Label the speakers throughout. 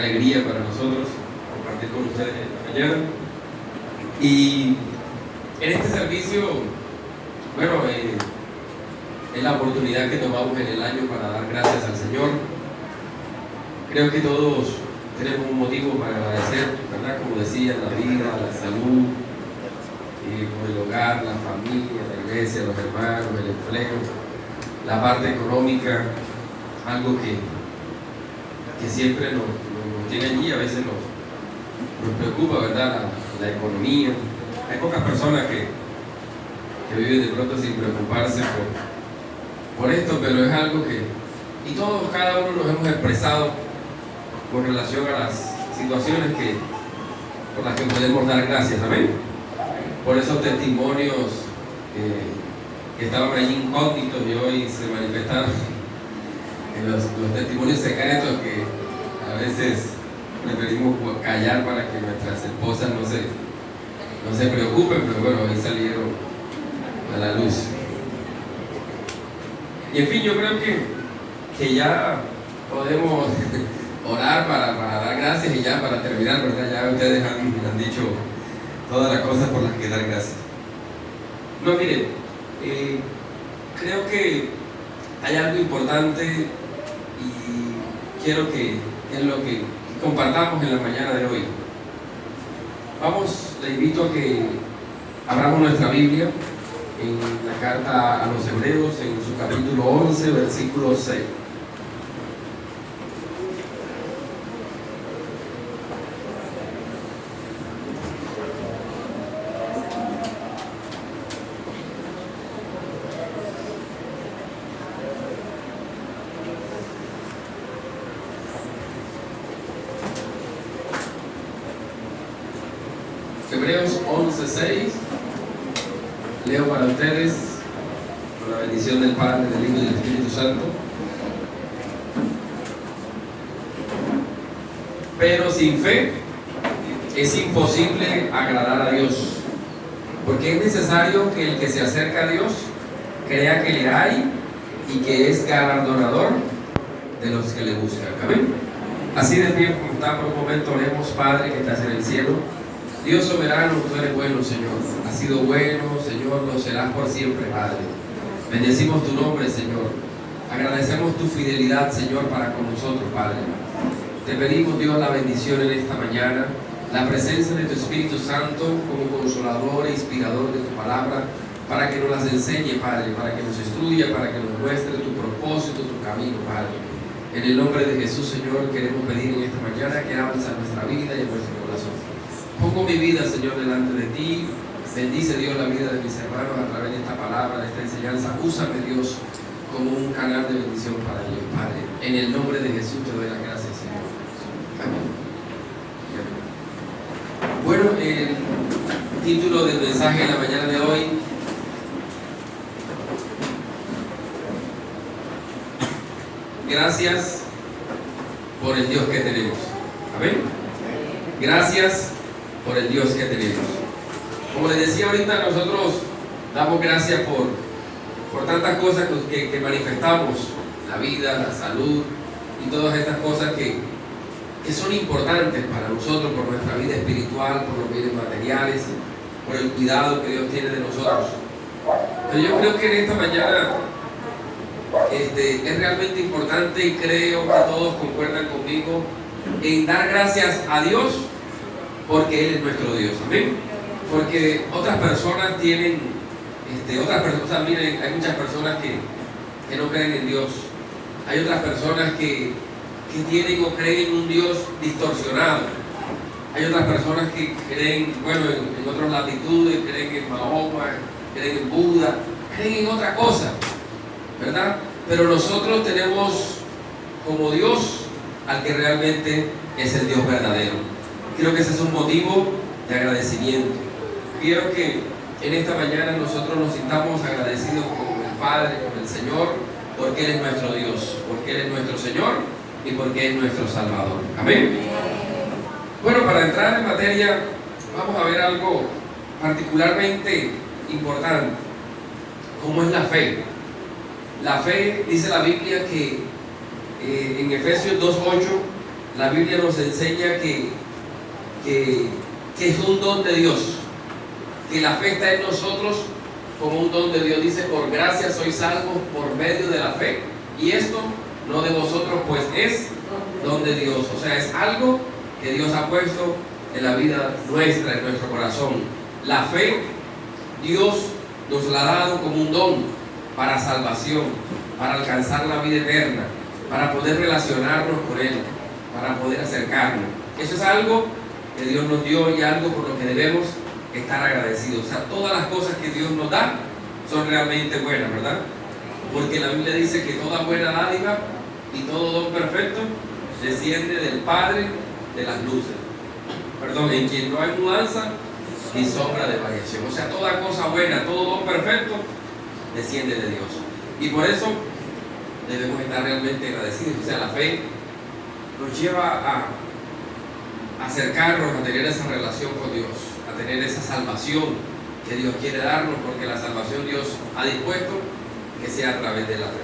Speaker 1: alegría para nosotros compartir con ustedes esta mañana. Y en este servicio, bueno, es la oportunidad que tomamos en el año para dar gracias al Señor. Creo que todos tenemos un motivo para agradecer, ¿verdad? Como decía, la vida, la salud, por el hogar, la familia, la iglesia, los hermanos, el empleo, la parte económica, algo que siempre nos tiene allí, a veces nos preocupa, ¿verdad? La economía. Hay pocas personas que viven de pronto sin preocuparse por esto, pero es algo que, y todos, cada uno nos hemos expresado con relación a las situaciones por las que podemos dar gracias, amén. Por esos testimonios que estaban allí incógnitos y hoy se manifestaron, los testimonios secretos que a veces preferimos callar para que nuestras esposas no se preocupen, pero bueno, hoy salieron a la luz. Y en fin, yo creo que ya podemos orar para dar gracias y ya para terminar, ¿verdad? Ya ustedes han dicho todas las cosas por las que dar gracias. No, miren, creo que hay algo importante y quiero que es lo que compartamos en la mañana de hoy. Vamos, le invito a que abramos nuestra Biblia en la carta a los Hebreos, en su capítulo 11, versículo 6. Hebreos 11:6, leo para ustedes con la bendición del Padre, del Hijo y del Espíritu Santo. Pero sin fe es imposible agradar a Dios, porque es necesario que el que se acerca a Dios crea que le hay y que es galardonador de los que le buscan. Amén. Así de pie, como está por un momento, oremos. Padre que estás en el cielo, Dios soberano, tú eres bueno, Señor. Has sido bueno, Señor, lo serás por siempre, Padre. Bendecimos tu nombre, Señor. Agradecemos tu fidelidad, Señor, para con nosotros, Padre. Te pedimos, Dios, la bendición en esta mañana, la presencia de tu Espíritu Santo como consolador e inspirador de tu palabra, para que nos las enseñe, Padre, para que nos instruya, para que nos muestre tu propósito, tu camino, Padre. En el nombre de Jesús, Señor, queremos pedir en esta mañana que hables a nuestra vida y a nuestro corazón. Pongo mi vida, Señor, delante de ti. Bendice, Dios, la vida de mis hermanos a través de esta palabra, de esta enseñanza. Úsame, Dios, como un canal de bendición para ellos, Padre. En el nombre de Jesús te doy las gracias, Señor. Amén. Bueno, el título del mensaje de la mañana de hoy: gracias por el Dios que tenemos. Amén. Gracias por el Dios que tenemos. Como les decía ahorita, nosotros damos gracias por tantas cosas que manifestamos, la vida, la salud y todas estas cosas que son importantes para nosotros, por nuestra vida espiritual, por los bienes materiales, por el cuidado que Dios tiene de nosotros. Pero yo creo que en esta mañana es realmente importante, y creo que todos concuerdan conmigo, en dar gracias a Dios porque Él es nuestro Dios. Amén. Porque otras personas tienen, miren, hay muchas personas que no creen en Dios. Hay otras personas que tienen o creen en un Dios distorsionado. Hay otras personas que creen, bueno, en otras latitudes, creen en Mahoma, creen en Buda, creen en otra cosa, ¿verdad? Pero nosotros tenemos como Dios al que realmente es el Dios verdadero. Creo que ese es un motivo de agradecimiento. Quiero que en esta mañana nosotros nos sintamos agradecidos con el Padre, con el Señor, porque Él es nuestro Dios, porque Él es nuestro Señor y porque es nuestro Salvador. Amén. Bueno, para entrar en materia, vamos a ver algo particularmente importante, como es la fe. La fe, dice la Biblia, que en Efesios 2:8, la Biblia nos enseña que es un don de Dios, que la fe está en nosotros como un don de Dios. Dice, por gracia sois salvos por medio de la fe, y esto no de vosotros, pues es don de Dios. O sea, es algo que Dios ha puesto en la vida nuestra, en nuestro corazón. La fe, Dios nos la ha dado como un don para salvación, para alcanzar la vida eterna, para poder relacionarnos con Él, para poder acercarnos. Eso es algo que Dios nos dio y algo por lo que debemos estar agradecidos. O sea, todas las cosas que Dios nos da son realmente buenas, ¿verdad? Porque la Biblia dice que toda buena dádiva y todo don perfecto desciende del Padre de las luces. Perdón, en quien no hay mudanza ni sombra de variación. O sea, toda cosa buena, todo don perfecto desciende de Dios. Y por eso debemos estar realmente agradecidos. O sea, la fe nos lleva a acercarnos, a tener esa relación con Dios, a tener esa salvación que Dios quiere darnos, porque la salvación Dios ha dispuesto que sea a través de la fe.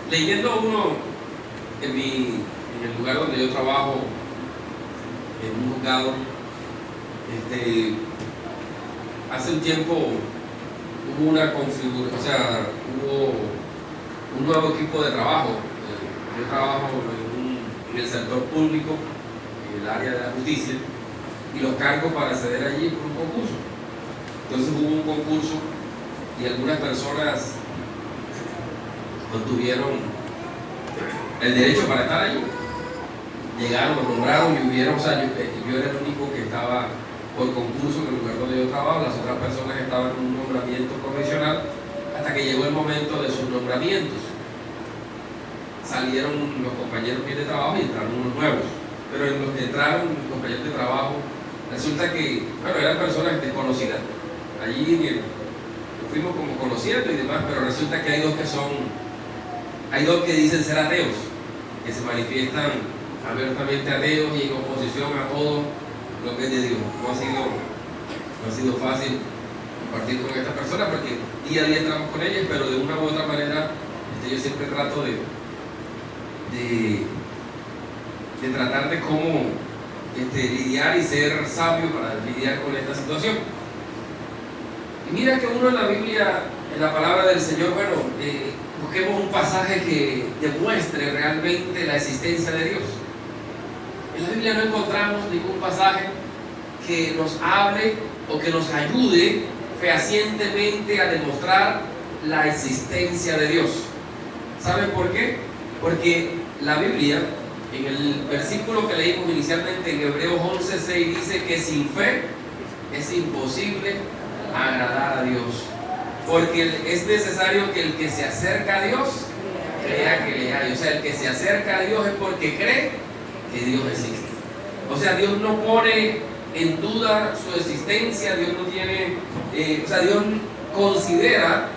Speaker 1: Leyendo uno en el lugar donde yo trabajo, en un juzgado, hace un tiempo hubo una configuración, o sea, hubo un nuevo equipo de trabajo. Yo trabajo en el sector público, en el área de la justicia, y los cargos para acceder allí por un concurso. Entonces hubo un concurso y algunas personas obtuvieron el derecho para estar allí. Llegaron, los nombraron y hubieron, o sea, yo era el único que estaba por concurso en el lugar donde yo trabajo. Las otras personas estaban en un nombramiento profesional hasta que llegó el momento de sus nombramientos. Salieron los compañeros de trabajo y entraron unos nuevos, pero en los que entraron los compañeros de trabajo, resulta que, bueno, eran personas desconocidas. Allí nos fuimos como conociendo y demás, pero resulta que hay dos que dicen ser ateos, que se manifiestan abiertamente ateos y en oposición a todo lo que es de Dios. No ha sido fácil compartir con estas personas, porque día a día entramos con ellas, pero de una u otra manera yo siempre trato de tratar de cómo lidiar y ser sabio para lidiar con esta situación. Y mira que uno en la Biblia, en la palabra del Señor, bueno, busquemos un pasaje que demuestre realmente la existencia de Dios. En la Biblia no encontramos ningún pasaje que nos hable o que nos ayude fehacientemente a demostrar la existencia de Dios. ¿Saben por qué? Porque la Biblia, en el versículo que leímos inicialmente en Hebreos 11:6, dice que sin fe es imposible agradar a Dios, porque es necesario que el que se acerca a Dios crea que le hay. O sea, el que se acerca a Dios es porque cree que Dios existe. O sea, Dios no pone en duda su existencia. Dios no tiene, Dios considera,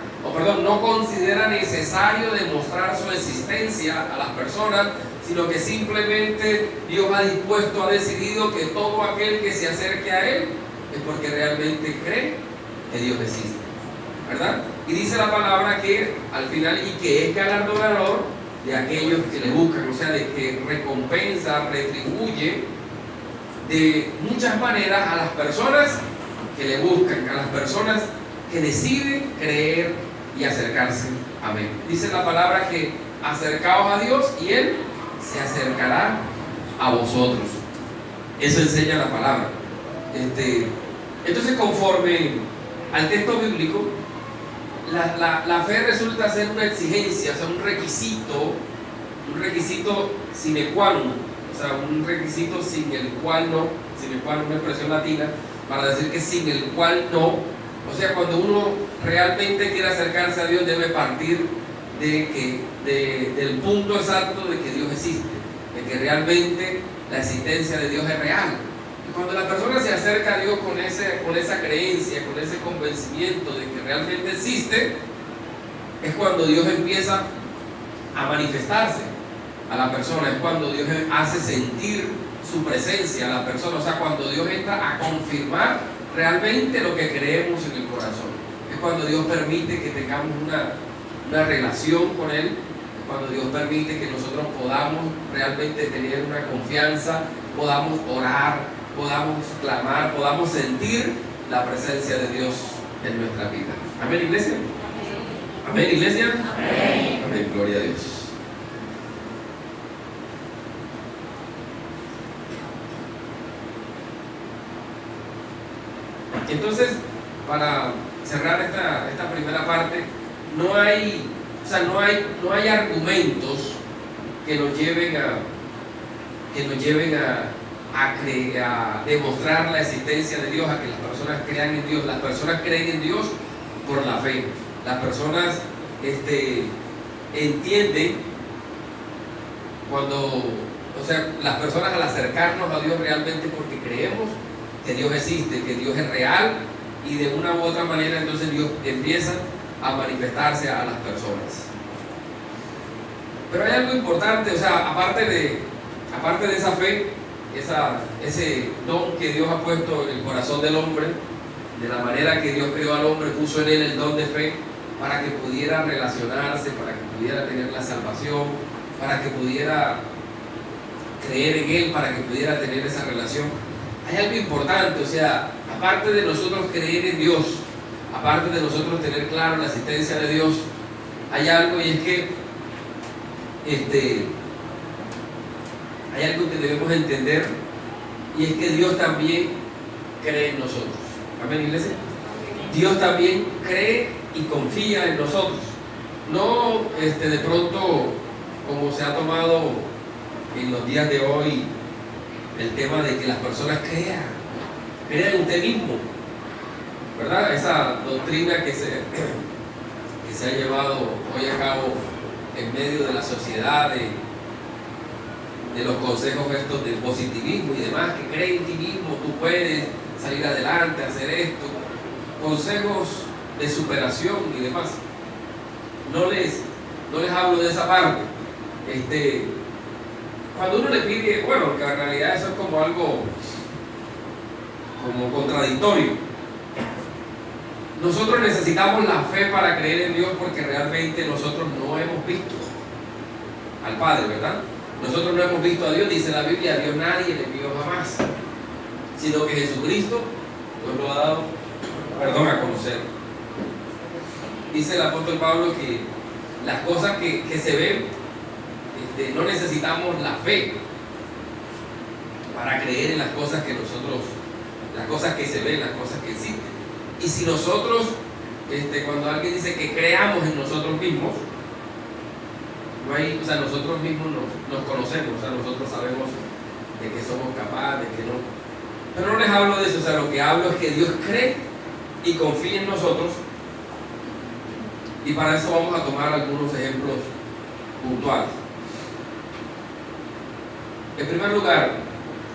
Speaker 1: no considera necesario demostrar su existencia a las personas, sino que simplemente Dios ha dispuesto, ha decidido que todo aquel que se acerque a Él es porque realmente cree que Dios existe, ¿verdad? Y dice la palabra que al final, y que es galardonador de aquellos que le buscan, o sea, de que recompensa, retribuye de muchas maneras a las personas que le buscan, a las personas que deciden creer y acercarse a Él. Dice la palabra que acercaos a Dios y Él se acercará a vosotros. Eso enseña la palabra. Entonces, conforme al texto bíblico, la fe resulta ser una exigencia, o sea, un requisito sine qua non, o sea, un requisito sin el cual no, sine qua non, una expresión latina para decir que sin el cual no. O sea, cuando uno realmente quiere acercarse a Dios, debe partir del punto exacto de que Dios existe, de que realmente la existencia de Dios es real. Y cuando la persona se acerca a Dios con esa creencia, con ese convencimiento de que realmente existe, es cuando Dios empieza a manifestarse a la persona, es cuando Dios hace sentir su presencia a la persona, o sea, cuando Dios entra a confirmar realmente lo que creemos en el corazón. Es cuando Dios permite que tengamos una relación con Él, es cuando Dios permite que nosotros podamos realmente tener una confianza, podamos orar, podamos clamar, podamos sentir la presencia de Dios en nuestra vida. Amén, iglesia. Amén, iglesia. Amén. Amén, gloria a Dios. Entonces, para cerrar esta primera parte, no hay argumentos que nos lleven a demostrar la existencia de Dios, a que las personas crean en Dios. Las personas creen en Dios por la fe. Las personas entienden las personas al acercarnos a Dios realmente porque creemos que Dios existe, que Dios es real, y de una u otra manera entonces Dios empieza a manifestarse a las personas. Pero hay algo importante, aparte de esa fe, ese don que Dios ha puesto en el corazón del hombre, de la manera que Dios creó al hombre, puso en él el don de fe para que pudiera relacionarse, para que pudiera tener la salvación, para que pudiera creer en Él, para que pudiera tener esa relación. Hay algo importante, aparte de nosotros creer en Dios, aparte de nosotros tener claro la existencia de Dios, hay algo, y es que hay algo que debemos entender, y es que Dios también cree en nosotros. Amén, iglesia. Dios también cree y confía en nosotros. No de pronto, como se ha tomado en los días de hoy, el tema de que las personas crean en usted mismo, ¿verdad? Esa doctrina que se ha llevado hoy a cabo en medio de la sociedad, de los consejos estos del positivismo y demás, que cree en ti mismo, tú puedes salir adelante, hacer esto, consejos de superación y demás. No les hablo de esa parte. Cuando uno le pide, que en realidad eso es como algo como contradictorio. Nosotros necesitamos la fe para creer en Dios porque realmente nosotros no hemos visto al Padre, ¿verdad? Nosotros no hemos visto a Dios, dice la Biblia, a Dios nadie le vio jamás, sino que Jesucristo nos lo ha dado, a conocer. Dice el apóstol Pablo que las cosas que se ven, no necesitamos la fe para creer en las cosas que las cosas que se ven, las cosas que existen. Y si nosotros, cuando alguien dice que creamos en nosotros mismos, nosotros mismos nos conocemos, nosotros sabemos de que somos capaces, de que no. Pero no les hablo de eso, lo que hablo es que Dios cree y confía en nosotros. Y para eso vamos a tomar algunos ejemplos puntuales. En primer lugar,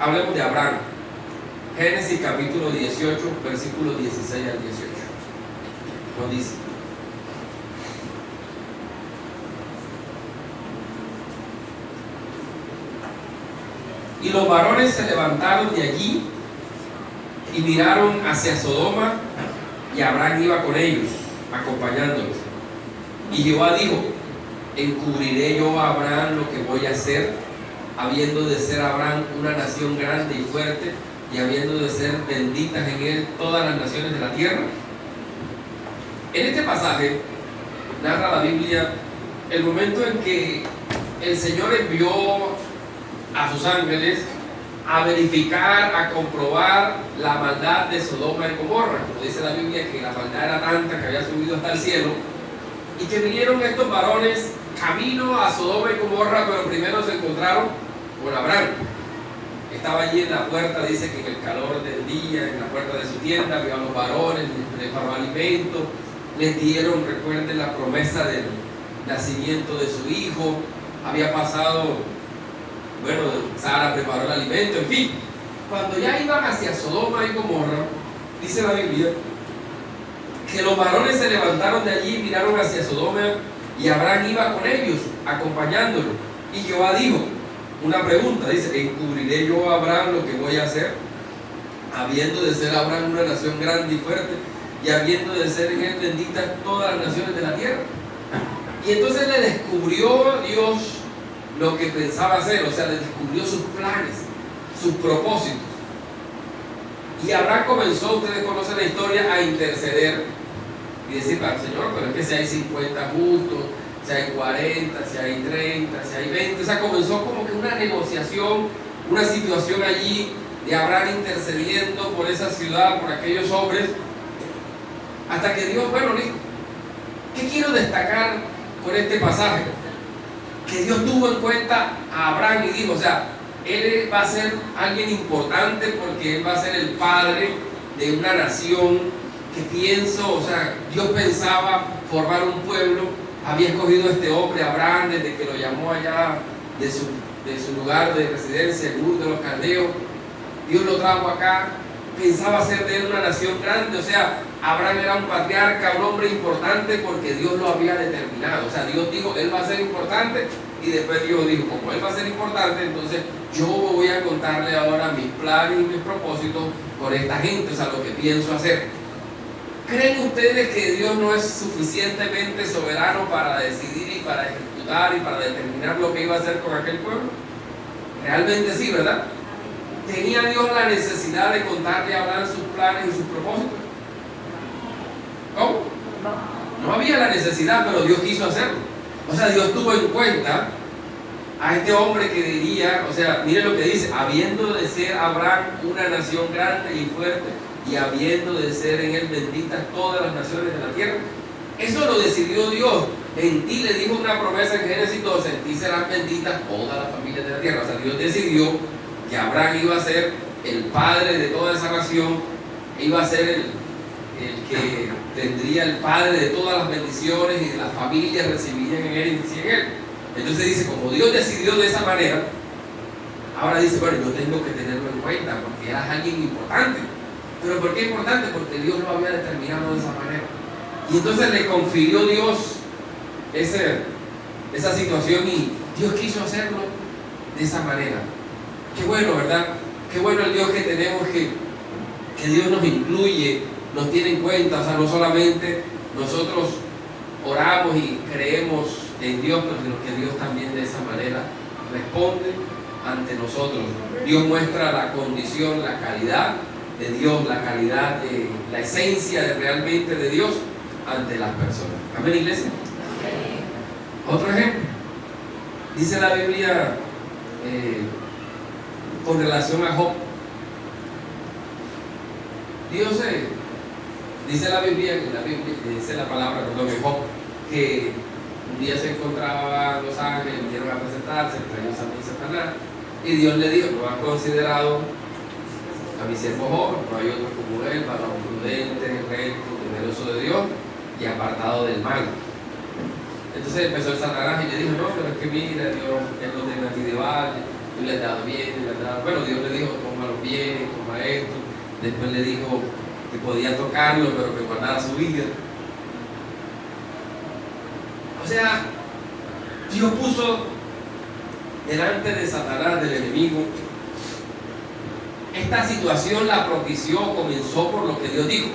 Speaker 1: hablemos de Abraham. Génesis capítulo 18, versículos 16 al 18. Nos dice: y los varones se levantaron de allí y miraron hacia Sodoma, y Abraham iba con ellos, acompañándolos. Y Jehová dijo: encubriré yo a Abraham lo que voy a hacer, habiendo de ser Abraham una nación grande y fuerte, y habiendo de ser benditas en él todas las naciones de la tierra. En este pasaje narra la Biblia el momento en que el Señor envió a sus ángeles a verificar, a comprobar la maldad de Sodoma y Gomorra. Como dice la Biblia, que la maldad era tanta que había subido hasta el cielo, y que vinieron estos varones camino a Sodoma y Gomorra, pero primero se encontraron con Abraham. Estaba allí en la puerta, dice que en el calor del día, en la puerta de su tienda, vio a los varones, les preparó alimento, les dieron, recuerden, la promesa del nacimiento de su hijo. Había pasado, Sara preparó el alimento, en fin. Cuando ya iban hacia Sodoma y Gomorra, dice la Biblia, que los varones se levantaron de allí y miraron hacia Sodoma, y Abraham iba con ellos, acompañándolo. Y Jehová dijo, una pregunta, dice: ¿encubriré yo a Abraham lo que voy a hacer, habiendo de ser Abraham una nación grande y fuerte, y habiendo de ser en él benditas todas las naciones de la tierra. Y entonces le descubrió Dios lo que pensaba hacer, o sea, le descubrió sus planes, sus propósitos. Y Abraham comenzó, ustedes conocen la historia, a interceder y decir, para el Señor, pero es que si hay 50 justos, si hay 40, si hay 30, si hay 20, o sea, comenzó como que una negociación, una situación allí de Abraham intercediendo por esa ciudad, por aquellos hombres, hasta que Dios, bueno, dijo, ¿qué quiero destacar por este pasaje? Que Dios tuvo en cuenta a Abraham y dijo, o sea, él va a ser alguien importante porque él va a ser el padre de una nación que pienso, o sea, Dios pensaba formar un pueblo, había escogido a este hombre, Abraham, desde que lo llamó allá de su lugar de residencia, el Ur de los Caldeos, Dios lo trajo acá, pensaba hacer de él una nación grande, o sea, Abraham era un patriarca, un hombre importante porque Dios lo había determinado, o sea, Dios dijo, él va a ser importante, y después Dios dijo, como él va a ser importante, entonces yo voy a contarle ahora mis planes y mis propósitos con esta gente, o sea, lo que pienso hacer. ¿Creen ustedes que Dios no es suficientemente soberano para decidir y para ejecutar y para determinar lo que iba a hacer con aquel pueblo? Realmente sí, ¿verdad? ¿Tenía Dios la necesidad de contarle a Abraham sus planes y sus propósitos? ¿Cómo? No había la necesidad, pero Dios quiso hacerlo. O sea, Dios tuvo en cuenta a este hombre que diría, o sea, miren lo que dice, habiendo de ser Abraham una nación grande y fuerte, y habiendo de ser en él benditas todas las naciones de la tierra. Eso lo decidió Dios. En ti le dijo una promesa en Génesis 12, en ti serán benditas todas las familias de la tierra. O sea, Dios decidió que Abraham iba a ser el padre de toda esa nación, iba a ser el que tendría el padre de todas las bendiciones y de las familias recibirían en él y en él. Entonces dice, como Dios decidió de esa manera, ahora dice, bueno, yo tengo que tenerlo en cuenta porque eras alguien importante. ¿Pero por qué importante? Porque Dios lo había determinado de esa manera. Y entonces le confirió Dios esa situación y Dios quiso hacerlo de esa manera. Qué bueno, ¿verdad? Qué bueno el Dios que tenemos, que Dios nos incluye, nos tiene en cuenta. O sea, no solamente nosotros oramos y creemos en Dios, pero sino que Dios también de esa manera responde ante nosotros. Dios muestra la condición, la calidad de Dios, la calidad, la esencia realmente de Dios ante las personas. Amén, iglesia. Otro ejemplo, dice la Biblia con relación a Job. Dios dice la Biblia, dice la palabra, perdón, de Job, que un día se encontraban los ángeles, vinieron a presentarse, entre ellos también Satanás, y Dios le dijo, no han considerado a mi siervo Job, no hay otro como él, varón prudente, recto, temeroso de Dios y apartado del mal. Entonces empezó el Satanás y le dijo, no, pero es que mira, Dios, él no tiene a ti de valle, tú le has dado bien, le has dado... Bueno, Dios le dijo, toma los bienes, toma esto. Después le dijo que podía tocarlo, pero que guardara su vida. O sea, Dios puso delante de Satanás, del enemigo, esta situación la propició, comenzó por lo que Dios dijo.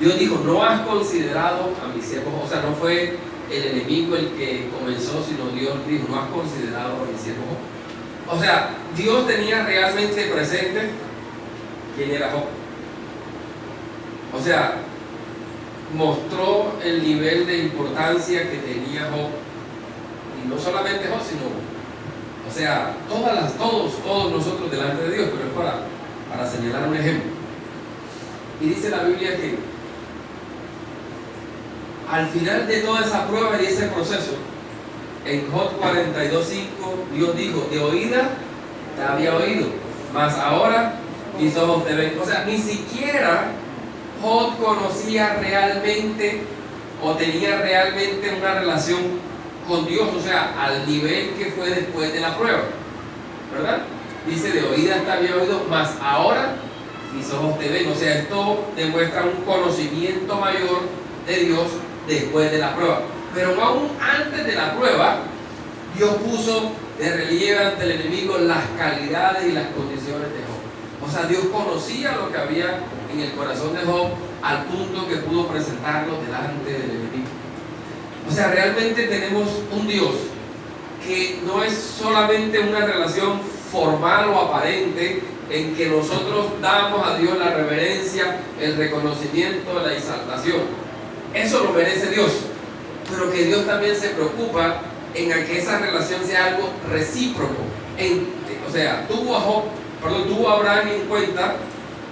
Speaker 1: Dios dijo, no has considerado a mis siervos, o sea, no fue el enemigo el que comenzó, sino Dios dijo, no has considerado a mis siervos. O sea, Dios tenía realmente presente quién era Job. O sea, mostró el nivel de importancia que tenía Job. Y no solamente Job, sino, o sea, todos nosotros delante de Dios, pero es para señalar un ejemplo. Y dice la Biblia que al final de toda esa prueba y ese proceso, en Job 42:5, Dios dijo, de oída te había oído, mas ahora mis ojos te ven. O sea, ni siquiera Job conocía realmente o tenía realmente una relación con Dios, o sea, al nivel que fue después de la prueba, ¿verdad? Dice, de oídas te había oído, mas ahora mis ojos te ven. O sea, esto demuestra un conocimiento mayor de Dios después de la prueba. Pero aún antes de la prueba, Dios puso de relieve ante el enemigo las calidades y las condiciones de Job. O sea, Dios conocía lo que había en el corazón de Job al punto que pudo presentarlo delante del enemigo. O sea, realmente tenemos un Dios que no es solamente una relación formal o aparente en que nosotros damos a Dios la reverencia, el reconocimiento, la exaltación. Eso lo merece Dios, pero que Dios también se preocupa en que esa relación sea algo recíproco. O sea, tuvo a Abraham en cuenta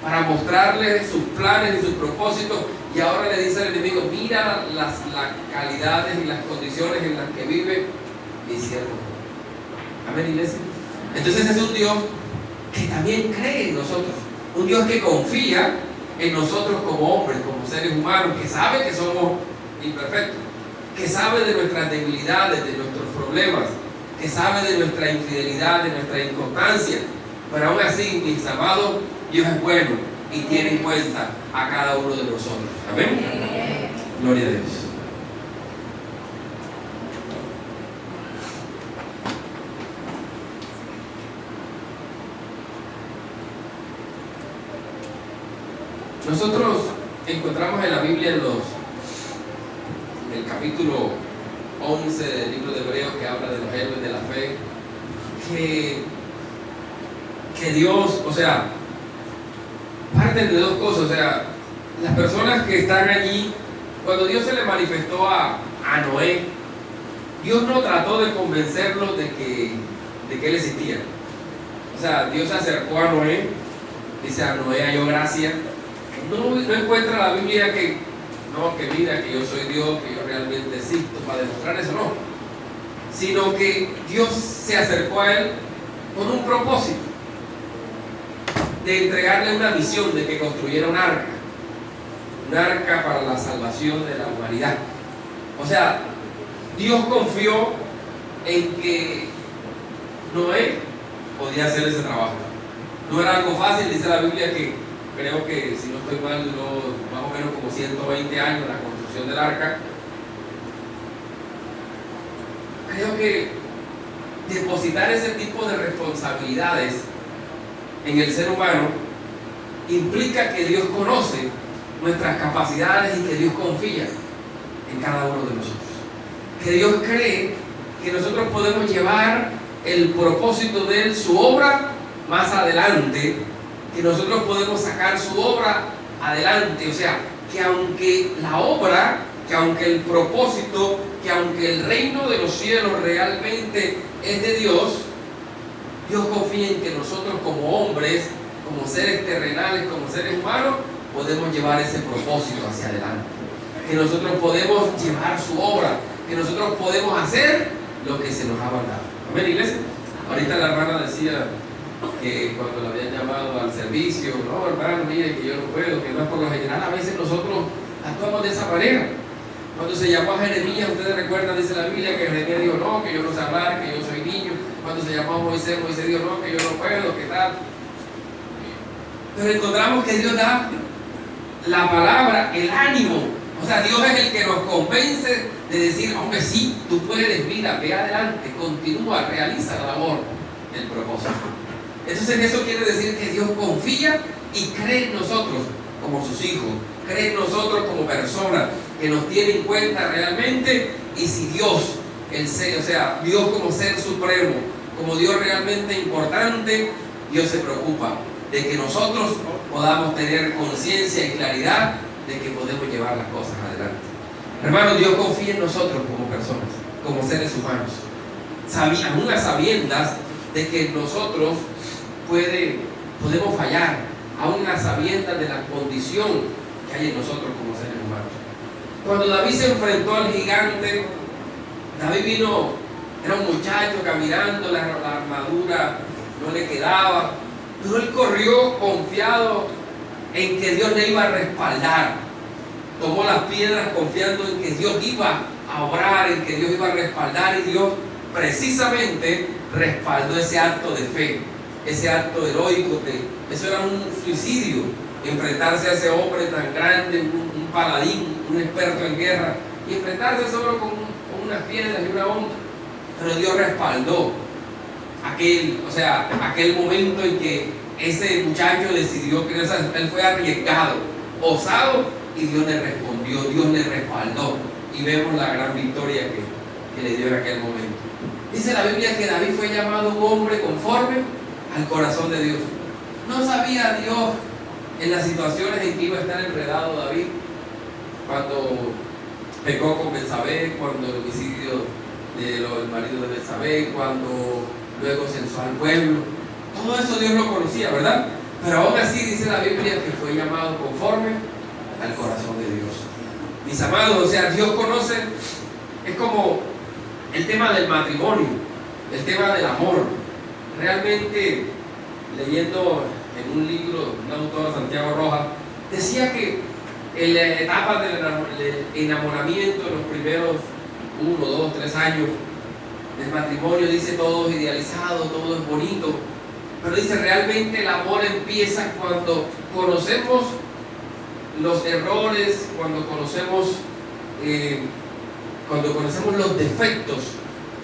Speaker 1: para mostrarle sus planes y sus propósitos, y ahora le dice al enemigo: mira las calidades y las condiciones en las que vive mi siervo. Amén, iglesia. Entonces es un Dios que también cree en nosotros, un Dios que confía en nosotros como hombres, como seres humanos, que sabe que somos imperfectos, que sabe de nuestras debilidades, de nuestros problemas, que sabe de nuestra infidelidad, de nuestra inconstancia, pero aún así, mis amados, Dios es bueno y tiene en cuenta a cada uno de nosotros. Amén. Gloria a Dios. Nosotros encontramos en la Biblia en el capítulo 11 del libro de Hebreos, que habla de los héroes de la fe, que Dios, o sea, parten de dos cosas. O sea, las personas que están allí, cuando Dios se le manifestó a Noé, Dios no trató de convencerlos de que Él existía. O sea, Dios se acercó a Noé, dice: a Noé halló gracia. No encuentra la Biblia que mira, que yo soy Dios, que yo realmente existo, para demostrar eso, no. Sino que Dios se acercó a él con un propósito de entregarle una misión, de que construyera un arca para la salvación de la humanidad. O sea, Dios confió en que Noé podía hacer ese trabajo. No era algo fácil, dice la Biblia que, creo que, si no estoy mal, duró más o menos como 120 años la construcción del arca. Creo que depositar ese tipo de responsabilidades en el ser humano implica que Dios conoce nuestras capacidades y que Dios confía en cada uno de nosotros. Que Dios cree que nosotros podemos llevar el propósito de Él, su obra, más adelante, que nosotros podemos sacar su obra adelante. O sea, que aunque la obra, que aunque el propósito, que aunque el reino de los cielos realmente es de Dios, Dios confía en que nosotros como hombres, como seres terrenales, como seres humanos, podemos llevar ese propósito hacia adelante. Que nosotros podemos llevar su obra, que nosotros podemos hacer lo que se nos ha mandado. Amén, iglesia. Ahorita la hermana decía que cuando la habían llamado al servicio: no, hermano, mire que yo no puedo, que no es por lo general. A veces nosotros actuamos de esa manera. Cuando se llamó a Jeremías, ustedes recuerdan, dice la Biblia, que Jeremías dijo: no, que yo no sé hablar, que yo soy niño. Cuando se llamó a Moisés, Moisés dijo: no, que yo no puedo, que tal. Pero encontramos que Dios da la palabra, el ánimo. O sea, Dios es el que nos convence de decir: hombre, sí, tú puedes, mira, ve adelante, continúa, realiza la labor, el propósito. Entonces eso quiere decir que Dios confía y cree en nosotros como sus hijos, cree en nosotros como personas, que nos tiene en cuenta realmente. Y si Dios, o sea, Dios como ser supremo, como Dios realmente importante, Dios se preocupa de que nosotros podamos tener conciencia y claridad de que podemos llevar las cosas adelante. Hermanos, Dios confía en nosotros como personas, como seres humanos, aún a sabiendas de que nosotros podemos fallar, aún a sabiendas de la condición que hay en nosotros como seres humanos. Cuando David se enfrentó al gigante, David vino, era un muchacho caminando, la armadura no le quedaba, pero él corrió confiado en que Dios le iba a respaldar. Tomó las piedras confiando en que Dios iba a obrar, en que Dios iba a respaldar, y Dios precisamente respaldó ese acto de fe, ese acto heroico. Eso era un suicidio, enfrentarse a ese hombre tan grande, un paladín, un experto en guerra, y enfrentarse solo con unas piedras y una honra. Pero Dios respaldó aquel momento en que ese muchacho decidió creer, o sea, él fue arriesgado, osado, y Dios le respondió, Dios le respaldó, y vemos la gran victoria que le dio en aquel momento. Dice la Biblia que David fue llamado un hombre conforme al corazón de Dios. No sabía Dios en las situaciones en que iba a estar enredado David, cuando pecó con Betsabé, cuando el homicidio del marido de Betsabé, cuando luego censó al pueblo. Todo eso Dios lo conocía, ¿verdad? Pero aún así dice la Biblia que fue llamado conforme al corazón de Dios. Mis amados, o sea, Dios conoce, es como el tema del matrimonio, el tema del amor. Realmente, leyendo en un libro de un autor, Santiago Rojas, decía que en la etapa del enamoramiento, en los primeros 1, 2, 3 años del matrimonio, dice todo es idealizado, todo es bonito, pero dice realmente el amor empieza cuando conocemos los errores, cuando conocemos los defectos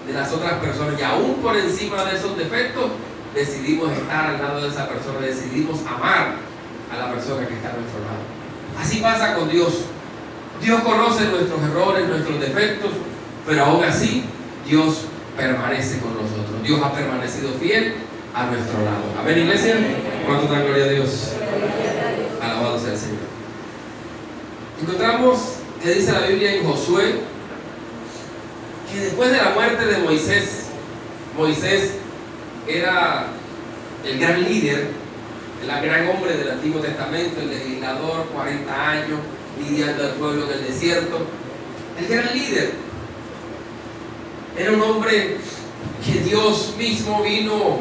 Speaker 1: de las otras personas, y aún por encima de esos defectos decidimos estar al lado de esa persona, decidimos amar a la persona que está a nuestro lado. Así pasa con Dios. Dios conoce nuestros errores, nuestros defectos, pero aún así Dios permanece con nosotros. Dios ha permanecido fiel a nuestro lado. Amén, iglesia. ¿Cuánto dan gloria a Dios? Alabado sea el Señor. Encontramos que dice la Biblia en Josué que después de la muerte de Moisés, Moisés era el gran líder, el gran hombre del Antiguo Testamento, el legislador, 40 años, lidiando al pueblo en el desierto. El gran líder era un hombre que Dios mismo vino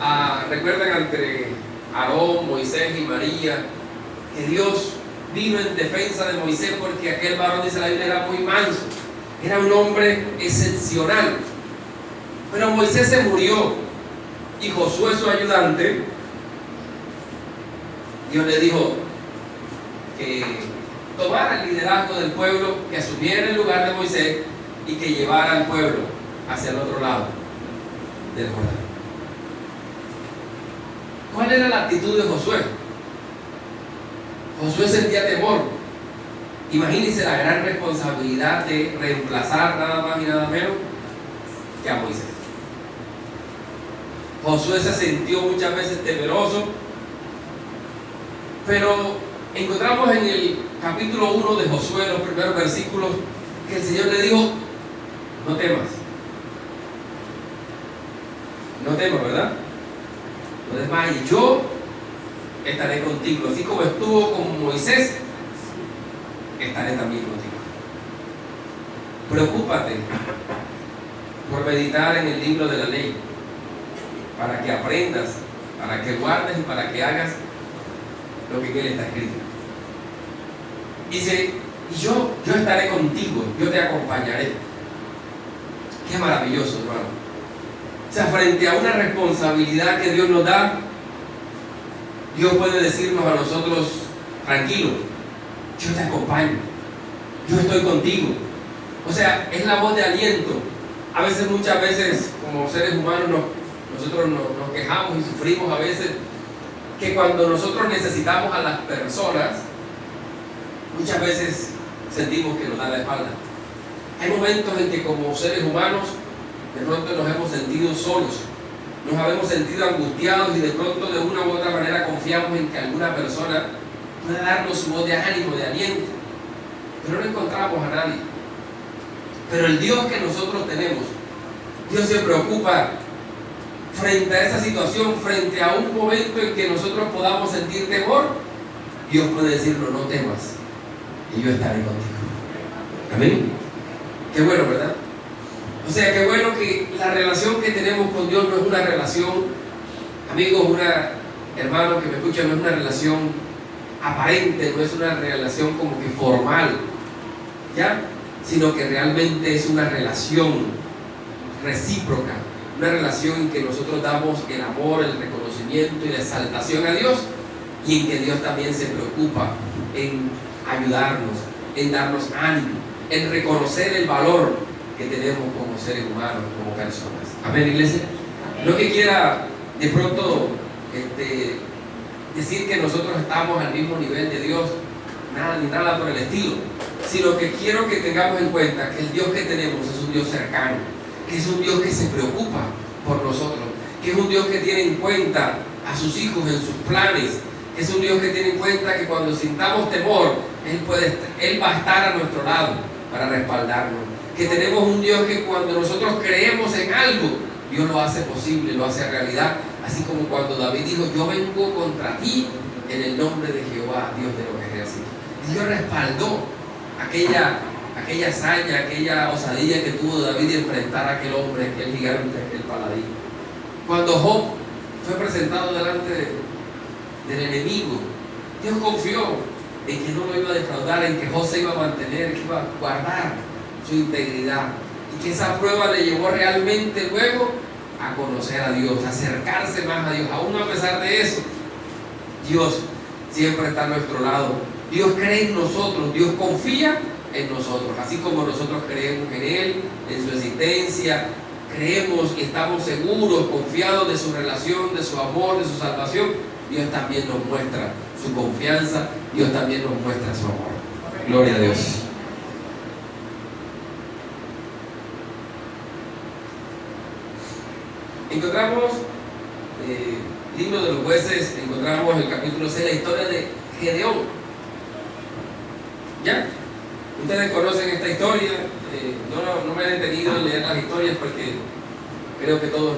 Speaker 1: a, recuerdan, entre Aarón, Moisés y María, que Dios vino en defensa de Moisés porque aquel varón, dice la Biblia, era muy manso, era un hombre excepcional. Pero Moisés se murió y Josué, su ayudante, Dios le dijo que tomara el liderazgo del pueblo, que asumiera el lugar de Moisés y que llevara al pueblo hacia el otro lado del Jordán. ¿Cuál era la actitud de Josué? Josué sentía temor. Imagínense la gran responsabilidad de reemplazar nada más y nada menos que a Moisés. Josué se sintió muchas veces temeroso, pero encontramos en el capítulo 1 de Josué, los primeros versículos, que el Señor le dijo: no temas. No temas, ¿verdad? No desmayes, yo estaré contigo. Así como estuvo con Moisés, estaré también contigo. Preocúpate por meditar en el libro de la ley, para que aprendas, para que guardes y para que hagas lo que en él está escrito. Dice: y yo estaré contigo, yo te acompañaré. Qué maravilloso, hermano. O sea, frente a una responsabilidad que Dios nos da, Dios puede decirnos a nosotros: tranquilo, yo te acompaño, yo estoy contigo. O sea, es la voz de aliento. A veces, muchas veces, como seres humanos, nosotros nos quejamos y sufrimos a veces que cuando nosotros necesitamos a las personas, muchas veces sentimos que nos dan la espalda. Hay momentos en que como seres humanos de pronto nos hemos sentido solos, nos hemos sentido angustiados y de pronto de una u otra manera confiamos en que alguna persona pueda darnos su voz de ánimo, de aliento, pero no encontramos a nadie. Pero el Dios que nosotros tenemos, Dios se preocupa frente a esa situación, frente a un momento en que nosotros podamos sentir temor. Dios puede decirnos: no temas, y yo estaré contigo. Amén. Qué bueno, ¿verdad? O sea, qué bueno que la relación que tenemos con Dios no es una relación, amigos, hermano que me escucha, no es una relación aparente, no es una relación como que formal, ¿ya? Sino que realmente es una relación recíproca, una relación en que nosotros damos el amor, el reconocimiento y la exaltación a Dios, y en que Dios también se preocupa en ayudarnos, en darnos ánimo, en reconocer el valor que tenemos como seres humanos, como personas. Amén, iglesia. No que quiera de pronto decir que nosotros estamos al mismo nivel de Dios, nada ni nada por el estilo, sino que quiero que tengamos en cuenta que el Dios que tenemos es un Dios cercano, que es un Dios que se preocupa por nosotros, que es un Dios que tiene en cuenta a sus hijos en sus planes, que es un Dios que tiene en cuenta que cuando sintamos temor, Él va a estar a nuestro lado para respaldarnos, que tenemos un Dios que cuando nosotros creemos en algo, Dios lo hace posible, lo hace realidad, así como cuando David dijo: yo vengo contra ti en el nombre de Jehová, Dios de los ejércitos. Dios respaldó aquella hazaña, aquella osadía que tuvo David de enfrentar a aquel hombre, aquel gigante, aquel paladín. Cuando Job fue presentado delante del enemigo, Dios confió en que no lo iba a defraudar, en que Job se iba a mantener, que iba a guardar su integridad, y que esa prueba le llevó realmente luego a conocer a Dios, a acercarse más a Dios. Aún a pesar de eso, Dios siempre está a nuestro lado. Dios cree en nosotros, Dios confía en nosotros, así como nosotros creemos en Él, en su existencia, creemos y estamos seguros, confiados de su relación, de su amor, de su salvación. Dios también nos muestra su confianza, Dios también nos muestra su amor. Gloria a Dios. Encontramos libro de los jueces, encontramos el capítulo 6, la historia de Gedeón. ¿Ya? Ustedes conocen esta historia, no me he detenido en leer las historias porque creo que todos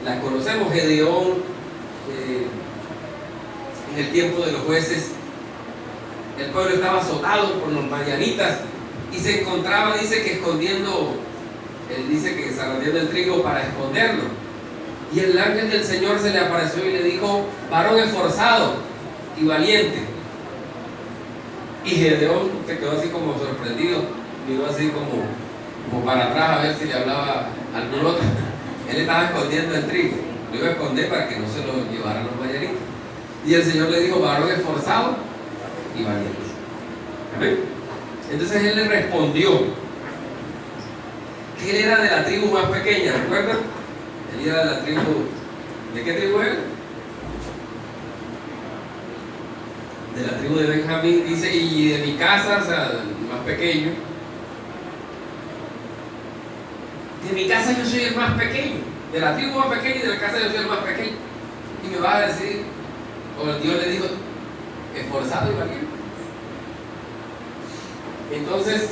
Speaker 1: las conocemos. Gedeón, en el tiempo de los jueces, el pueblo estaba azotado por los madianitas y se encontraba, dice que escondiendo, él dice que zarandeando el trigo para esconderlo. Y el ángel del Señor se le apareció y le dijo: varón esforzado y valiente. Y Gedeón se quedó así como sorprendido, miró así como para atrás a ver si le hablaba algún otro. Él estaba escondiendo el trigo, lo iba a esconder para que no se lo llevaran los madianitas. Y el Señor le dijo: varón esforzado y valiente. ¿Amén? Entonces él le respondió que él era de la tribu más pequeña, ¿recuerdan? Él era de la tribu, ¿de qué tribu era? De la tribu de Benjamín, dice, y de mi casa, o sea, más pequeño. De mi casa yo soy el más pequeño, de la tribu más pequeña y de la casa yo soy el más pequeño. Y me va a decir, o Dios le dijo, esforzado y valiente. Entonces,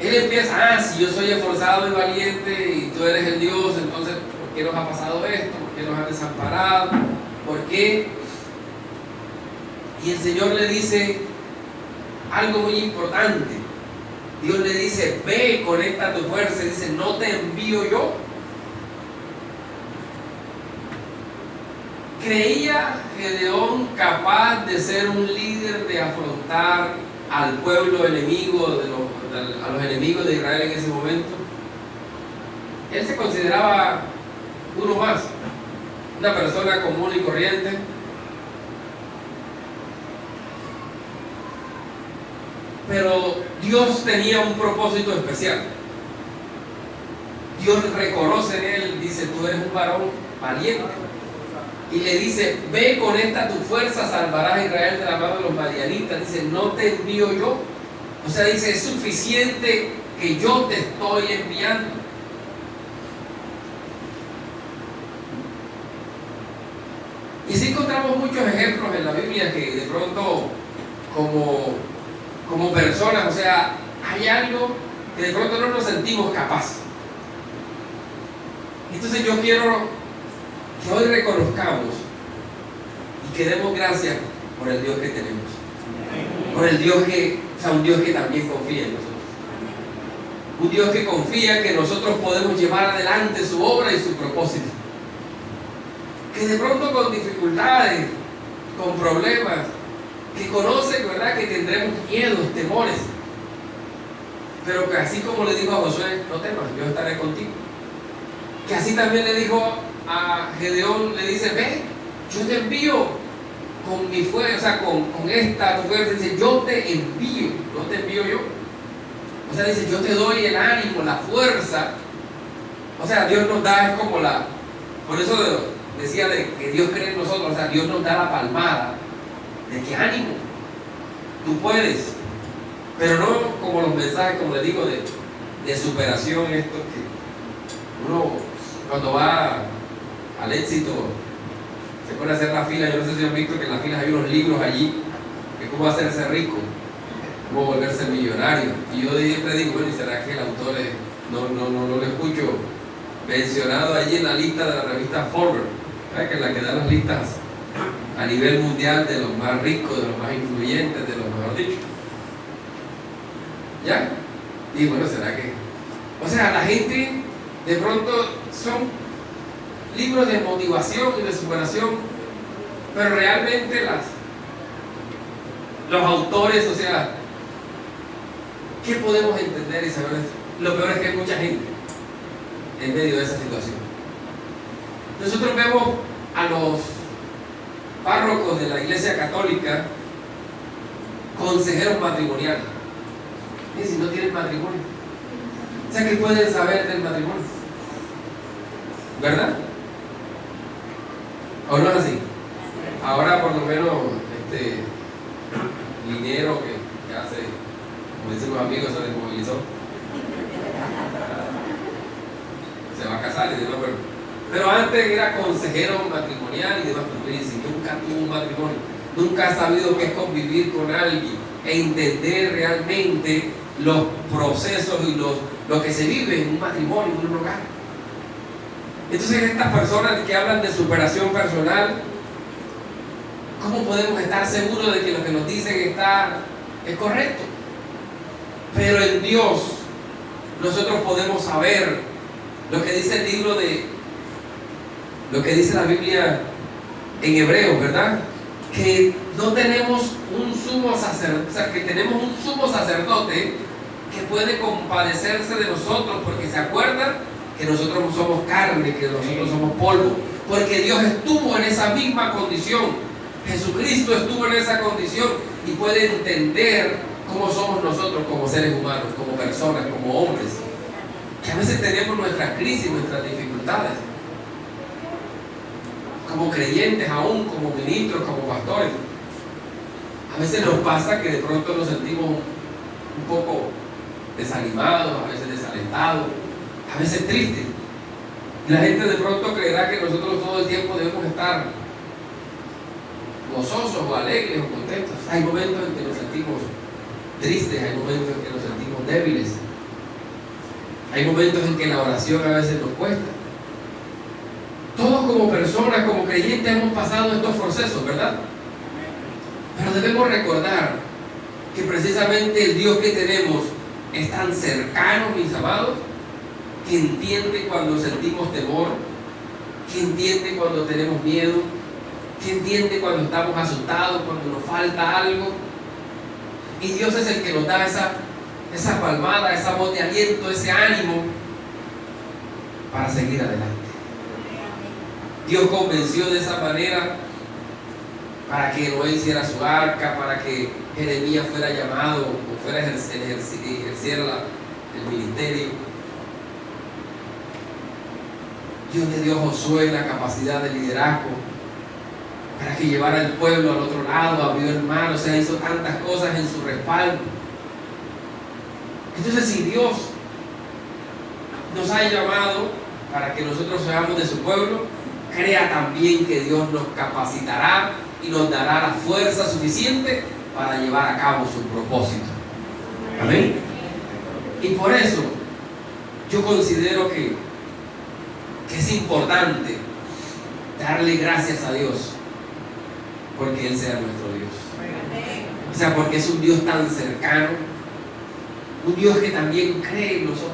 Speaker 1: él empieza: si yo soy esforzado y valiente y tú eres el Dios, entonces, ¿por qué nos ha pasado esto? ¿Por qué nos has desamparado? ¿Por qué? Y el Señor le dice algo muy importante. Dios le dice: ve, conecta tu fuerza. Y dice: ¿no te envío yo? ¿Creía Gedeón capaz de ser un líder, de afrontar al pueblo enemigo, a los enemigos de Israel en ese momento? Él se consideraba uno más, una persona común y corriente. Pero Dios tenía un propósito especial. Dios reconoce en él, dice: tú eres un varón valiente. Y le dice: ve, conecta tu fuerza, salvarás a Israel de la mano de los madianitas. Dice: no te envío yo. O sea, dice: es suficiente que yo te estoy enviando. Y sí encontramos muchos ejemplos en la Biblia que de pronto como personas, o sea, hay algo que de pronto no nos sentimos capaces. Entonces yo quiero que hoy reconozcamos y que demos gracias por el Dios que tenemos, por el Dios un Dios que también confía en nosotros, un Dios que confía que nosotros podemos llevar adelante su obra y su propósito, que de pronto con dificultades, con problemas, que conoce, ¿verdad?, que tendremos miedos, temores, pero que así como le dijo a Josué: no temas, yo estaré contigo. Que así también le dijo a Gedeón, le dice: ve, yo te envío con mi fuerza, o sea, con esta tu fuerza. Dice: yo te envío, no te envío yo. O sea, dice: yo te doy el ánimo, la fuerza. O sea, Dios nos da, es como por eso decía de que Dios cree en nosotros, o sea, Dios nos da la palmada de que ánimo, tú puedes, pero no como los mensajes, como les digo, de superación, esto que uno cuando va al éxito se pone a hacer la fila. Yo no sé si han visto que en las filas hay unos libros allí de cómo hacerse rico, cómo volverse millonario, y yo siempre digo, bueno, ¿y será que el autor no lo escucho mencionado allí en la lista de la revista Forbes, que es la que da las listas a nivel mundial de los más ricos, de los más influyentes, de los mejor dicho? ¿Ya? Y bueno, ¿será que? O sea, la gente de pronto son libros de motivación y de superación, pero realmente los autores, o sea, ¿qué podemos entender y saber esto? Lo peor es que hay mucha gente en medio de esa situación. Nosotros vemos a los párrocos de la Iglesia Católica consejeros matrimoniales. Y si no tienen matrimonio, o sea, ¿qué pueden saber del matrimonio? ¿Verdad? ¿O no es así? Ahora por lo menos Linero que hace, como dicen los amigos, se desmovilizó, se va a casar y dice, no, pero antes era consejero matrimonial y demás. Pero si nunca tuvo un matrimonio, nunca ha sabido qué es convivir con alguien e entender realmente los procesos y lo que se vive en un matrimonio, en un hogar. Entonces, estas personas que hablan de superación personal, ¿cómo podemos estar seguros de que lo que nos dicen es correcto? Pero en Dios nosotros podemos saber lo que dice el libro lo que dice la Biblia en Hebreos, ¿verdad? Que no tenemos un sumo sacerdote, o sea, que tenemos un sumo sacerdote que puede compadecerse de nosotros, porque se acuerdan que nosotros somos carne, que nosotros somos polvo, porque Dios estuvo en esa misma condición, Jesucristo estuvo en esa condición y puede entender cómo somos nosotros como seres humanos, como personas, como hombres, que a veces tenemos nuestras crisis, nuestras dificultades, como creyentes aún, como ministros, como pastores. A veces nos pasa que de pronto nos sentimos un poco desanimados, a veces desalentados, a veces tristes. Y la gente de pronto creerá que nosotros todo el tiempo debemos estar gozosos o alegres o contentos. Hay momentos en que nos sentimos tristes, hay momentos en que nos sentimos débiles, hay momentos en que la oración a veces nos cuesta. Todos como personas, como creyentes hemos pasado estos procesos, ¿verdad? Pero debemos recordar que precisamente el Dios que tenemos es tan cercano, mis amados, que entiende cuando sentimos temor, que entiende cuando tenemos miedo, que entiende cuando estamos asustados, cuando nos falta algo. Y Dios es el que nos da esa palmada, esa voz de aliento, ese ánimo para seguir adelante. Dios convenció de esa manera para que Noé hiciera su arca, para que Jeremías fuera llamado o fuera ejerciera el ministerio. Dios le dio a Josué la capacidad de liderazgo para que llevara al pueblo al otro lado, abrió el mar, o sea, hizo tantas cosas en su respaldo. Entonces, si Dios nos ha llamado para que nosotros seamos de su pueblo, crea también que Dios nos capacitará y nos dará la fuerza suficiente para llevar a cabo su propósito. Amén. Y por eso yo considero que es importante darle gracias a Dios porque Él sea nuestro Dios. O sea, porque es un Dios tan cercano, un Dios que también cree en nosotros,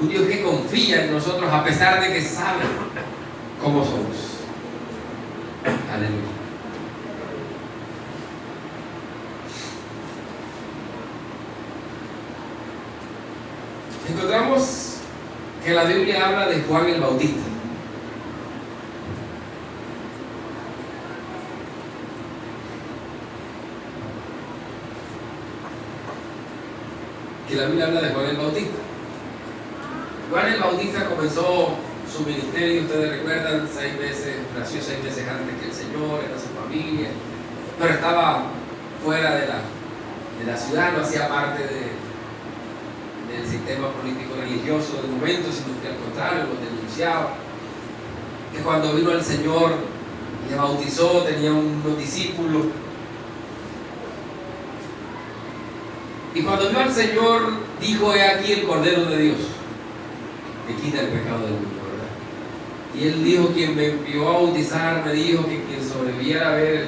Speaker 1: un Dios que confía en nosotros a pesar de que sabe cómo somos. Aleluya. Encontramos que la Biblia habla de Juan el Bautista. Que la Biblia habla de Juan el Bautista. Juan el Bautista comenzó su ministerio, ustedes recuerdan, 6 meses, nació 6 meses antes que el Señor, era su familia, pero estaba fuera de la ciudad, no hacía parte del sistema político religioso del momento, sino que al contrario, lo denunciaba. Que cuando vino el Señor, le bautizó, tenía unos discípulos. Y cuando vio al Señor, dijo: he aquí el Cordero de Dios, que quita el pecado del mundo, ¿verdad? Y él dijo: quien me envió a bautizar, me dijo que quien sobreviviera a ver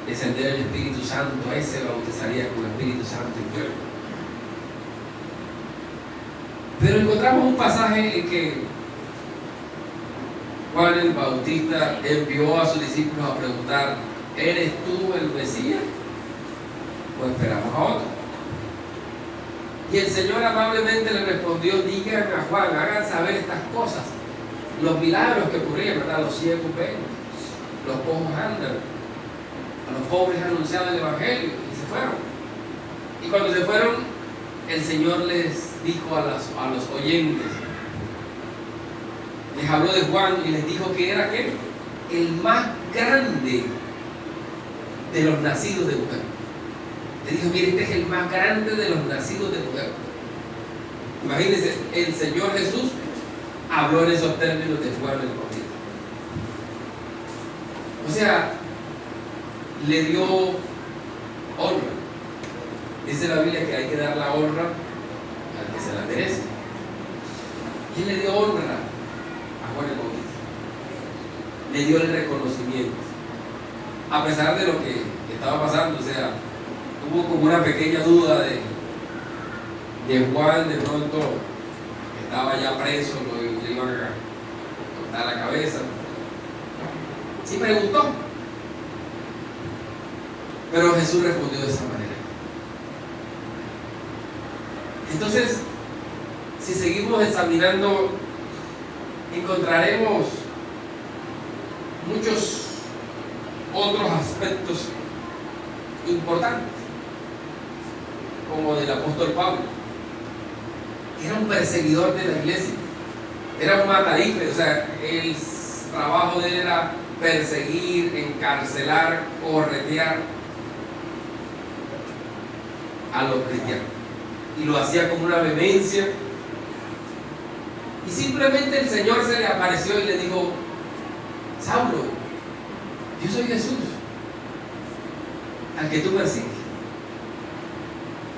Speaker 1: descender el Espíritu Santo, ese bautizaría con el Espíritu Santo y fuego. Pero encontramos un pasaje en que Juan el Bautista envió a sus discípulos a preguntar: ¿eres tú el Mesías o esperamos a otro? Y el Señor amablemente le respondió: digan a Juan, hagan saber estas cosas, los milagros que ocurrían, ¿verdad? Los ciegos ven, los cojos andan, a los pobres anunciaban el Evangelio, y se fueron. Y cuando se fueron, el Señor les dijo a los oyentes, les habló de Juan y les dijo que era ¿qué? El más grande de los nacidos de mujer. Le dijo: mire, este es el más grande de los nacidos de mujer. Imagínense, el Señor Jesús habló en esos términos de Juan el Bautista. O sea, le dio honra. Dice la Biblia que hay que dar la honra al que se la merece. ¿Quién le dio honra a Juan el Bautista? Le dio el reconocimiento. A pesar de lo que estaba pasando, o sea, hubo como una pequeña duda de Juan, de pronto estaba ya preso, le iban a cortar la cabeza. Sí preguntó, pero Jesús respondió de esa manera. Entonces, si seguimos examinando, encontraremos muchos otros aspectos importantes, como del apóstol Pablo. Era un perseguidor de la iglesia, era un matarife, o sea, el trabajo de él era perseguir, encarcelar, corretear a los cristianos, y lo hacía con una vehemencia. Y simplemente el Señor se le apareció y le dijo: Saulo, yo soy Jesús, al que tú persigues.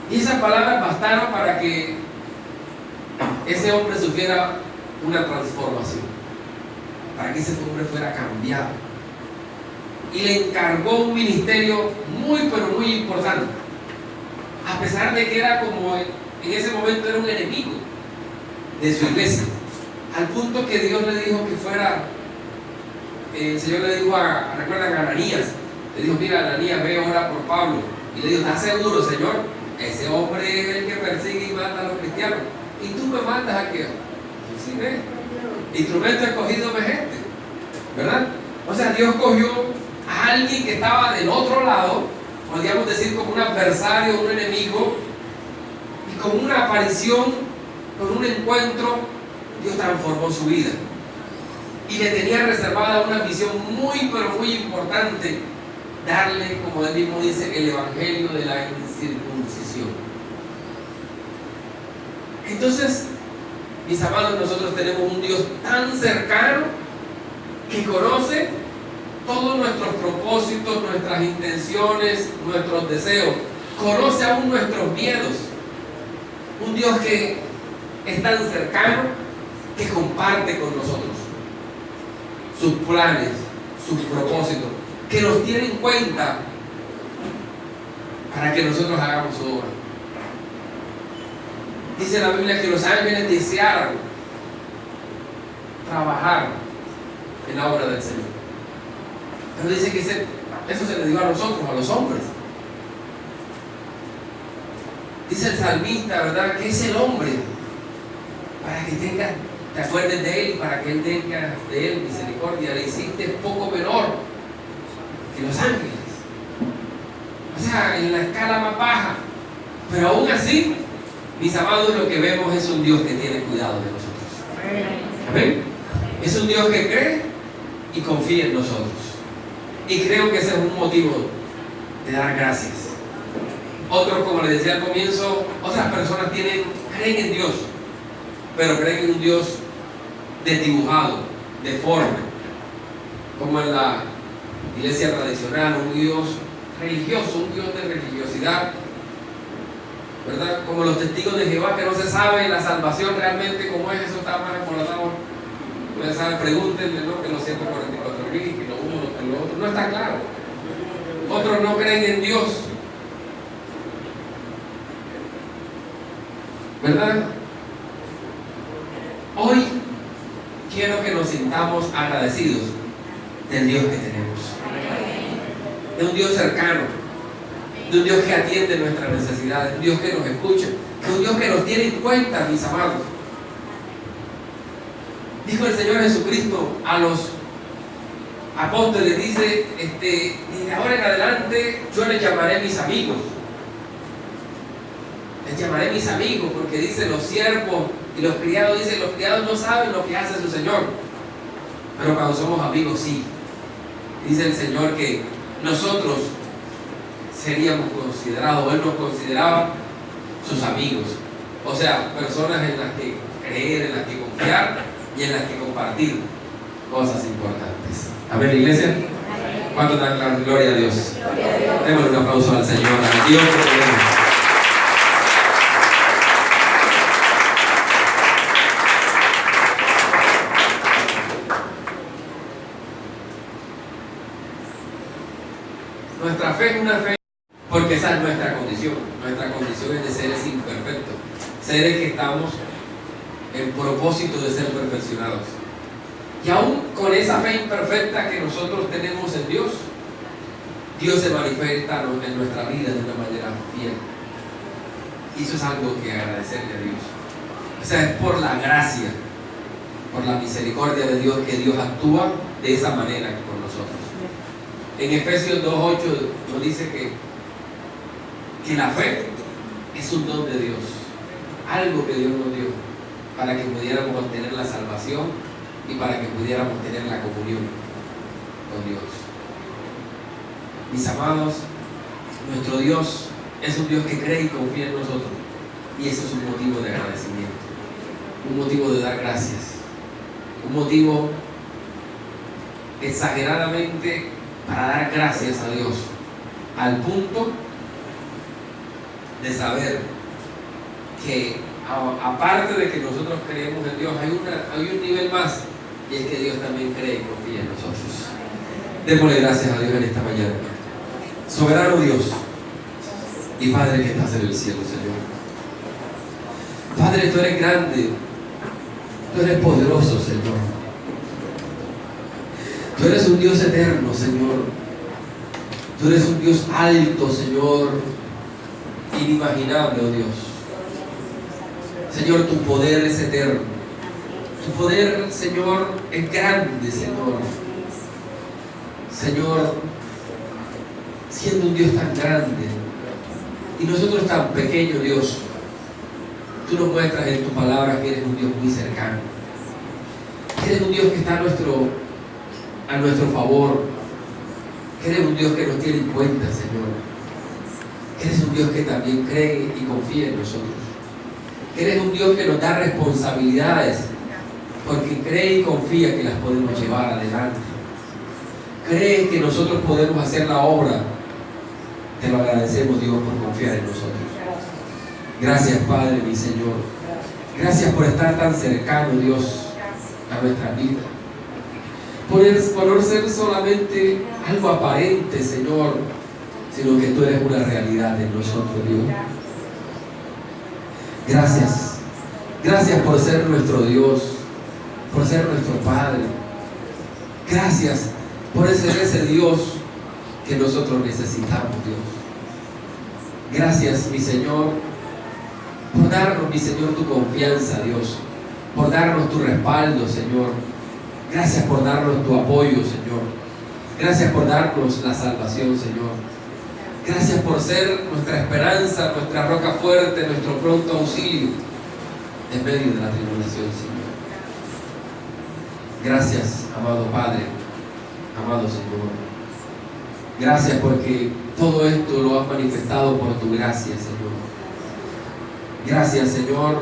Speaker 1: Y esas palabras bastaron para que ese hombre sufriera una transformación, para que ese hombre fuera cambiado. Y le encargó un ministerio muy, pero muy importante, a pesar de que era como en ese momento era un enemigo de su iglesia, al punto que Dios le dijo que fuera, el Señor le dijo recuerdan a Ananías, le dijo: mira, Ananías, ve, ora por Pablo. Y le dijo: ¿estás seguro, Señor? Ese hombre es el que persigue y mata a los cristianos, y tú me mandas a que, sí, ve, instrumento escogido de gente, ¿verdad? O sea, Dios cogió a alguien que estaba del otro lado, podríamos decir como un adversario, un enemigo, y con una aparición, con un encuentro, Dios transformó su vida. Y le tenía reservada una misión muy, pero muy importante: darle, como él mismo dice, el evangelio de la incircuncisión. Entonces, mis amados, nosotros tenemos un Dios tan cercano que conoce todos nuestros propósitos, nuestras intenciones, nuestros deseos. Conoce aún nuestros miedos. Un Dios que es tan cercano que comparte con nosotros sus planes, sus propósitos, que nos tiene en cuenta para que nosotros hagamos su obra. Dice la Biblia que los ángeles desearon trabajar en la obra del Señor. Pero dice que eso se le dio a nosotros, a los hombres. Dice el salmista, ¿verdad?, que es el hombre para que te acuerdes de él y para que él tenga de él misericordia. Le hiciste poco menor que los ángeles, o sea, en la escala más baja. Pero aún así, mis amados, lo que vemos es un Dios que tiene cuidado de nosotros. Amén. Es un Dios que cree y confía en nosotros. Y creo que ese es un motivo de dar gracias. Otros, como les decía al comienzo, otras personas creen en Dios, pero creen en un Dios desdibujado, deforme, como en la iglesia tradicional, un Dios religioso, un Dios de religiosidad, ¿verdad? Como los testigos de Jehová, que no se sabe la salvación realmente cómo es. Eso está más embolatado. Ustedes saben, pregúntenle, ¿no? Que los 144.000, que lo uno, que lo otro, no está claro. Otros no creen en Dios, ¿verdad? Hoy quiero que nos sintamos agradecidos del Dios que tenemos, de un Dios cercano, de un Dios que atiende nuestras necesidades, de un Dios que nos escucha, de un Dios que nos tiene en cuenta, mis amados. Dijo el Señor Jesucristo a los apóstoles, dice, desde ahora en adelante yo les llamaré mis amigos. Les llamaré mis amigos, porque dice los siervos y los criados, dice los criados no saben lo que hace su Señor, pero cuando somos amigos sí. Dice el Señor que nosotros seríamos considerados, Él nos consideraba sus amigos, o sea, personas en las que creer, en las que confiar y en las que compartir cosas importantes. Amén, iglesia. ¿Cuánto dan la gloria a Dios? Démosle un aplauso al Señor, a Dios que tenemos. Nuestra fe es una fe porque esa es nuestra condición. Nuestra condición es de seres imperfectos, seres que estamos en propósito de ser perfeccionados. Y aún con esa fe imperfecta que nosotros tenemos en Dios, Dios se manifiesta en nuestra vida de una manera fiel. Y eso es algo que agradecerle a Dios. O sea, es por la gracia, por la misericordia de Dios que Dios actúa de esa manera con nosotros. En Efesios 2:8 nos dice que la fe es un don de Dios, algo que Dios nos dio para que pudiéramos obtener la salvación y para que pudiéramos tener la comunión con Dios. Mis amados, nuestro Dios es un Dios que cree y confía en nosotros, y eso es un motivo de agradecimiento, un motivo de dar gracias, un motivo exageradamente para dar gracias a Dios, al punto de saber que aparte de que nosotros creemos en Dios, hay un nivel más, y es que Dios también cree y confía en nosotros. Démosle gracias a Dios en esta mañana. Soberano Dios y Padre que estás en el cielo, Señor. Padre, tú eres grande, tú eres poderoso, Señor. Tú eres un Dios eterno, Señor. Tú eres un Dios alto, Señor, inimaginable, oh Dios. Señor, tu poder es eterno. Tu poder, Señor, es grande, Señor. Señor, siendo un Dios tan grande y nosotros tan pequeños, Dios, tú nos muestras en tu palabra que eres un Dios muy cercano. Que eres un Dios que está a nuestro favor. Que eres un Dios que nos tiene en cuenta, Señor. Que eres un Dios que también cree y confía en nosotros. Que eres un Dios que nos da responsabilidades porque cree y confía que las podemos llevar adelante. Cree que nosotros podemos hacer la obra. Te lo agradecemos, Dios, por confiar en nosotros. Gracias, Padre, mi Señor. Gracias por estar tan cercano, Dios, a nuestra vida. Por no ser solamente algo aparente, Señor, sino que tú eres una realidad en nosotros, Dios. Gracias. Gracias por ser nuestro Dios, por ser nuestro Padre. Gracias por ser ese Dios que nosotros necesitamos, Dios. Gracias, mi Señor, por darnos, mi Señor, tu confianza, Dios, por darnos tu respaldo, Señor. Gracias por darnos tu apoyo, Señor. Gracias por darnos la salvación, Señor. Gracias por ser nuestra esperanza, nuestra roca fuerte, nuestro pronto auxilio en medio de la tribulación, Señor. Gracias, amado Padre, amado Señor. Gracias porque todo esto lo has manifestado por tu gracia, Señor. Gracias, Señor,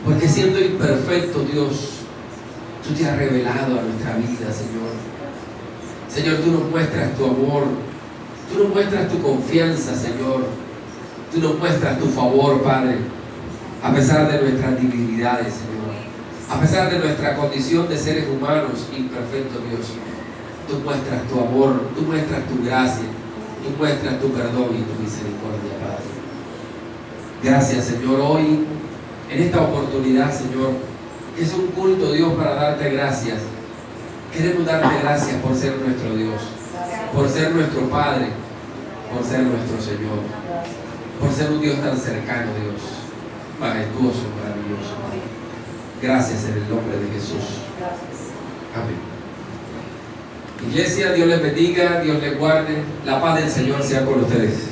Speaker 1: porque siendo imperfecto, Dios, tú te has revelado a nuestra vida, Señor. Señor, tú nos muestras tu amor, tú nos muestras tu confianza, Señor. Tú nos muestras tu favor, Padre, a pesar de nuestras debilidades, Señor. A pesar de nuestra condición de seres humanos imperfectos, Dios, tú muestras tu amor, tú muestras tu gracia, tú muestras tu perdón y tu misericordia, Padre. Gracias, Señor, hoy, en esta oportunidad, Señor, que es un culto, Dios, para darte gracias. Queremos darte gracias por ser nuestro Dios, por ser nuestro Padre, por ser nuestro Señor, por ser un Dios tan cercano, Dios, majestuoso, maravilloso. Gracias en el nombre de Jesús. Amén. Iglesia, Dios les bendiga, Dios les guarde. La paz del Señor sea con ustedes.